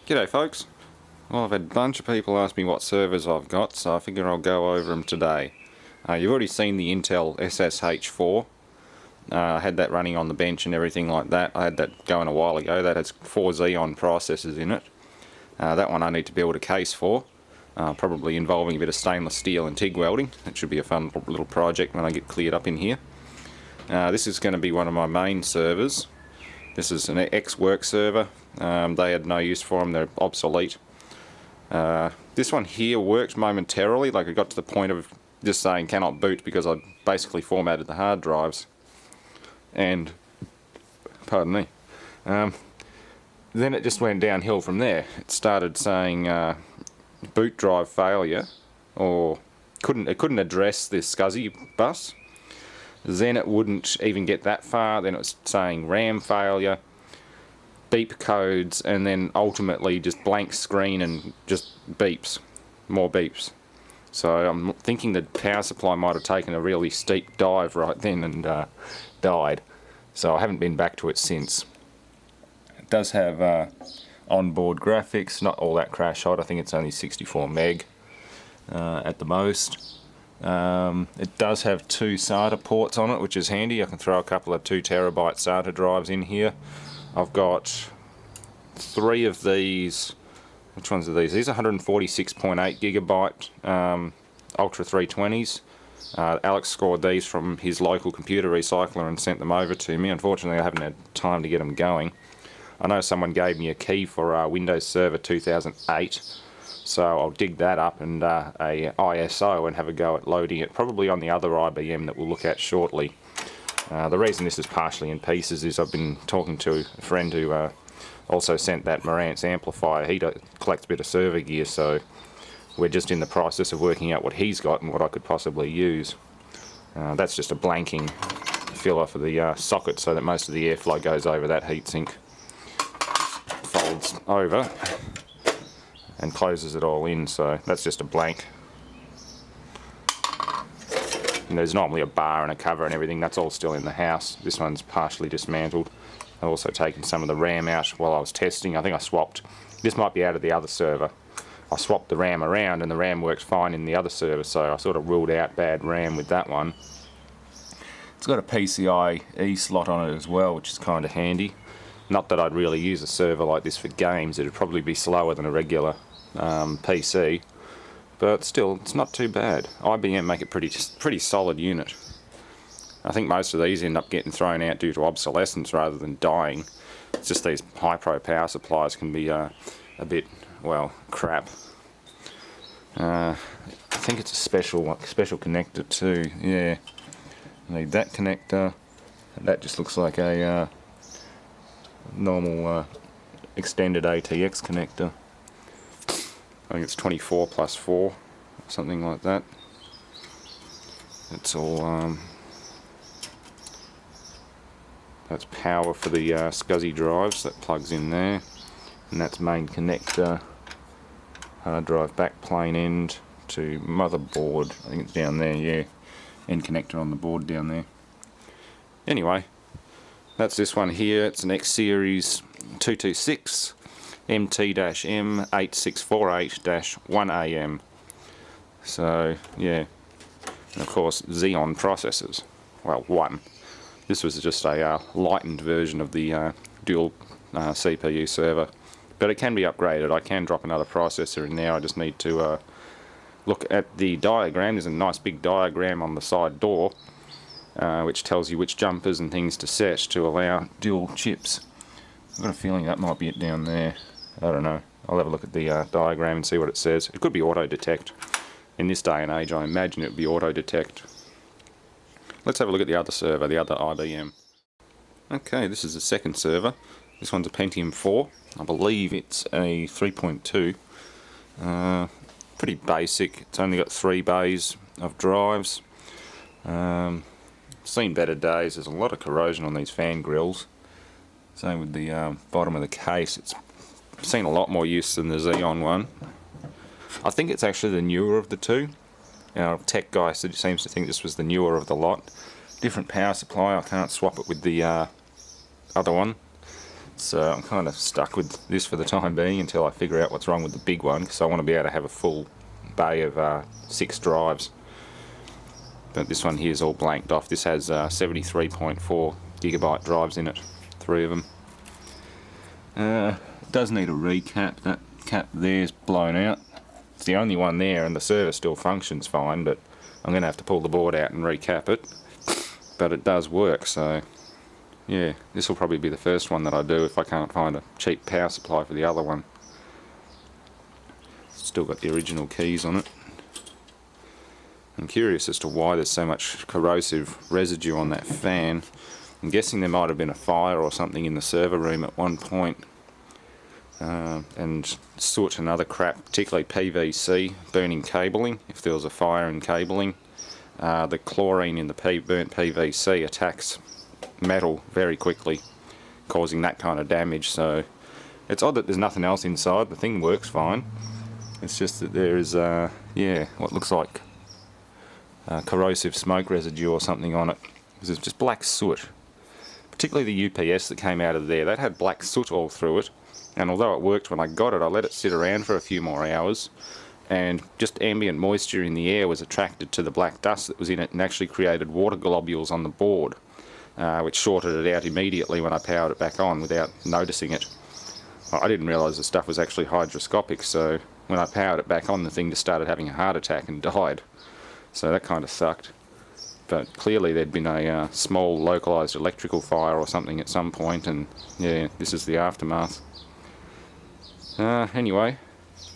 G'day folks. Well, I've had a bunch of people ask me what servers I've got, so I figure I'll go over them today. You've already seen the Intel SSH4. I had that running on the bench and everything like that. I had that going a while ago. That has 4 Xeon processors in it. That one I need to build a case for, probably involving a bit of stainless steel and TIG welding. It should be a fun little project when I get cleared up in here. This is going to be one of my main servers. This is an ex-work server. They had no use for them, they're obsolete. This one here worked momentarily, like it got to the point of just saying cannot boot because I basically formatted the hard drives. And, pardon me, then it just went downhill from there. It started saying boot drive failure, or it couldn't address this SCSI bus. Then it wouldn't even get that far. Then it was saying RAM failure, beep codes, and then ultimately just blank screen and just beeps, more beeps. So I'm thinking the power supply might have taken a really steep dive right then and died. So I haven't been back to it since. It does have onboard graphics, not all that crash hot. I think it's only 64 meg at the most. It does have 2 SATA ports on it, which is handy. I can throw a couple of 2 terabyte SATA drives in here. I've got 3 of these. Which ones are these? These are 146.8 gigabyte Ultra 320s. Alex scored these from his local computer recycler and sent them over to me. Unfortunately, I haven't had time to get them going. I know someone gave me a key for Windows Server 2008. So I'll dig that up and a ISO and have a go at loading it, probably on the other IBM that we'll look at shortly. The reason this is partially in pieces is I've been talking to a friend who also sent that Marantz amplifier. He collects a bit of server gear, so we're just in the process of working out what he's got and what I could possibly use. That's just a blanking filler for the socket so that most of the airflow goes over that heatsink. Folds over and closes it all in, so that's just a blank. And there's normally a bar and a cover and everything, that's all still in the house. This one's partially dismantled. I've also taken some of the RAM out while I was testing. I think I swapped, this might be out of the other server. I swapped the RAM around and the RAM works fine in the other server, so I sort of ruled out bad RAM with that one. It's got a PCIe slot on it as well, which is kind of handy. Not that I'd really use a server like this for games, it'd probably be slower than a regular PC, but still, it's not too bad. IBM make a pretty solid unit. I think most of these end up getting thrown out due to obsolescence rather than dying. It's just these high-pro power supplies can be a bit, well, crap. I think it's a special connector too, yeah. I need that connector. That just looks like a normal extended ATX connector. I think it's 24 plus 4, something like that. It's all that's power for the SCSI drives, that plugs in there, and that's main connector, hard drive back plane end to motherboard. I think it's down there, yeah, end connector on the board down there. Anyway, that's this one here. It's an X Series 226 MT-M8648-1AM. So yeah, and of course Xeon processors. Well, one. This was just a lightened version of the dual CPU server, but it can be upgraded. I can drop another processor in there. I just need to look at the diagram. There's a nice big diagram on the side door, which tells you which jumpers and things to set to allow dual chips. I've got a feeling that might be it down there. I don't know. I'll have a look at the diagram and see what it says. It could be auto detect. In this day and age, I imagine it would be auto detect. Let's have a look at the other server, the other IBM. Okay, this is the second server. This one's a Pentium 4. I believe it's a 3.2. Pretty basic. It's only got 3 bays of drives. Seen better days. There's a lot of corrosion on these fan grills. Same with the bottom of the case. It's seen a lot more use than the Xeon one. I think it's actually the newer of the two. Our tech guy seems to think this was the newer of the lot. Different power supply. I can't swap it with the other one. So I'm kind of stuck with this for the time being until I figure out what's wrong with the big one, because I want to be able to have a full bay of 6 drives. But this one here is all blanked off. This has 73.4 gigabyte drives in it, 3 of them. It does need a recap. That cap there's blown out. It's the only one there, and the server still functions fine, but I'm going to have to pull the board out and recap it. But it does work, so yeah, this will probably be the first one that I do if I can't find a cheap power supply for the other one. Still got the original keys on it. I'm curious as to why there's so much corrosive residue on that fan. I'm guessing there might have been a fire or something in the server room at one point. And soot and other crap, particularly PVC, burning cabling. If there was a fire in cabling, the chlorine in the burnt PVC attacks metal very quickly, causing that kind of damage. So it's odd that there's nothing else inside. The thing works fine. It's just that there is, yeah, what looks like corrosive smoke residue or something on it. Because it's just black soot. Particularly the UPS that came out of there, that had black soot all through it. And although it worked when I got it, I let it sit around for a few more hours, and just ambient moisture in the air was attracted to the black dust that was in it and actually created water globules on the board, which shorted it out immediately when I powered it back on without noticing it. I didn't realise the stuff was actually hydroscopic, so when I powered it back on, the thing just started having a heart attack and died. So that kind of sucked. But clearly there'd been a small localised electrical fire or something at some point, and yeah, this is the aftermath. Anyway,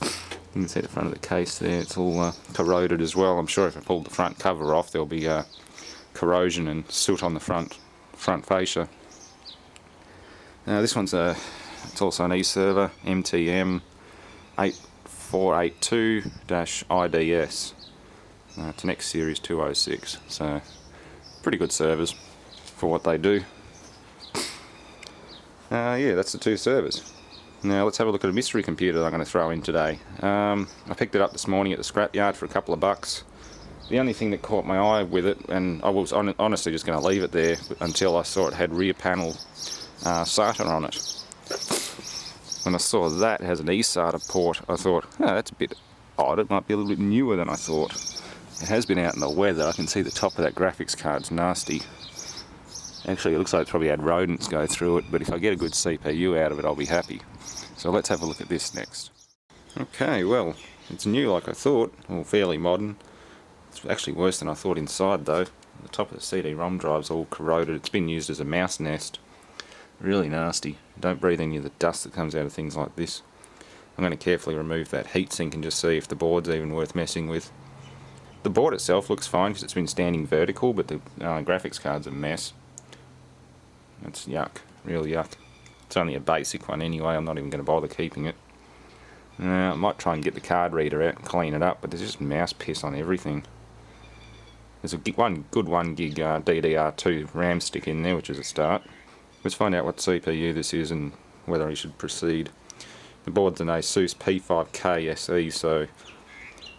you can see the front of the case there, it's all corroded as well. I'm sure if I pulled the front cover off there'll be corrosion and soot on the front fascia. This one's it's also an e-server, MTM 8482-IDS. It's an X Series 206, so pretty good servers for what they do. Yeah, that's the 2 servers. Now let's have a look at a mystery computer that I'm going to throw in today. I picked it up this morning at the scrapyard for a couple of bucks. The only thing that caught my eye with it, and I was honestly just going to leave it there until I saw it had rear panel SATA on it. When I saw that it has an eSATA port, I thought, oh, that's a bit odd. It might be a little bit newer than I thought. It has been out in the weather. I can see the top of that graphics card's nasty. Actually, it looks like it's probably had rodents go through it, but if I get a good CPU out of it, I'll be happy. So let's have a look at this next. Okay, well, it's new like I thought, or fairly modern. It's actually worse than I thought inside though. The top of the CD-ROM drive's all corroded. It's been used as a mouse nest. Really nasty. Don't breathe any of the dust that comes out of things like this. I'm going to carefully remove that heatsink and just see if the board's even worth messing with. The board itself looks fine because it's been standing vertical, but the graphics card's a mess. That's yuck, real yuck. It's only a basic one anyway, I'm not even going to bother keeping it. I might try and get the card reader out and clean it up, but there's just mouse piss on everything. There's one good 1 gig DDR2 RAM stick in there, which is a start. Let's find out what CPU this is and whether I should proceed. The board's an Asus P5K SE, so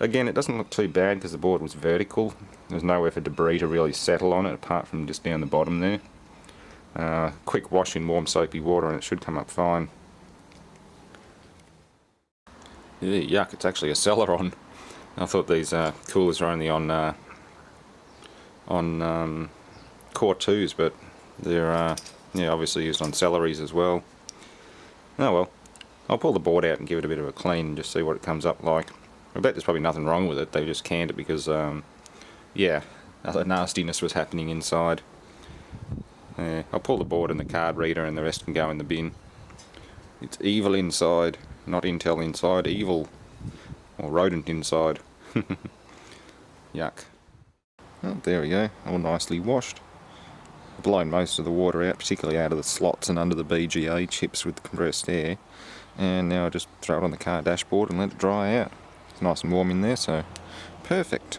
again it doesn't look too bad because the board was vertical. There's nowhere for debris to really settle on it apart from just down the bottom there. Quick wash in warm soapy water and it should come up fine. Yeah, yuck, it's actually a Celeron. I thought these coolers were only on Core 2s, but they're yeah, obviously used on Celeries as well. Oh well, I'll pull the board out and give it a bit of a clean and just see what it comes up like. I bet there's probably nothing wrong with it, they just canned it because yeah, other nastiness was happening inside. I'll pull the board and the card reader and the rest can go in the bin. It's evil inside, not Intel inside, evil. Or rodent inside. Yuck. Oh, there we go, all nicely washed. I've blown most of the water out, particularly out of the slots and under the BGA chips with the compressed air. And now I just throw it on the car dashboard and let it dry out. It's nice and warm in there, so perfect.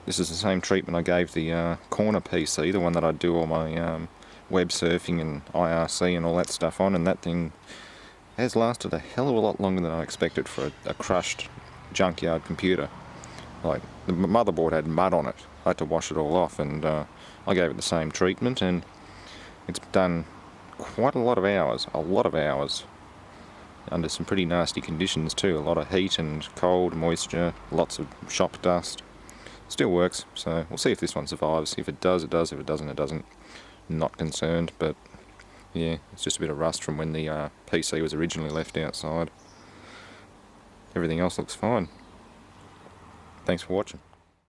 This is the same treatment I gave the corner PC, the one that I do all my web surfing and IRC and all that stuff on, and that thing has lasted a hell of a lot longer than I expected for a crushed junkyard computer. Like, the motherboard had mud on it. I had to wash it all off, and I gave it the same treatment, and it's done quite a lot of hours, under some pretty nasty conditions too. A lot of heat and cold, moisture, lots of shop dust. Still works, so we'll see if this one survives. If it does, it does. If it doesn't, it doesn't. Not concerned, but yeah, it's just a bit of rust from when the PC was originally left outside. Everything else looks fine. Thanks for watching.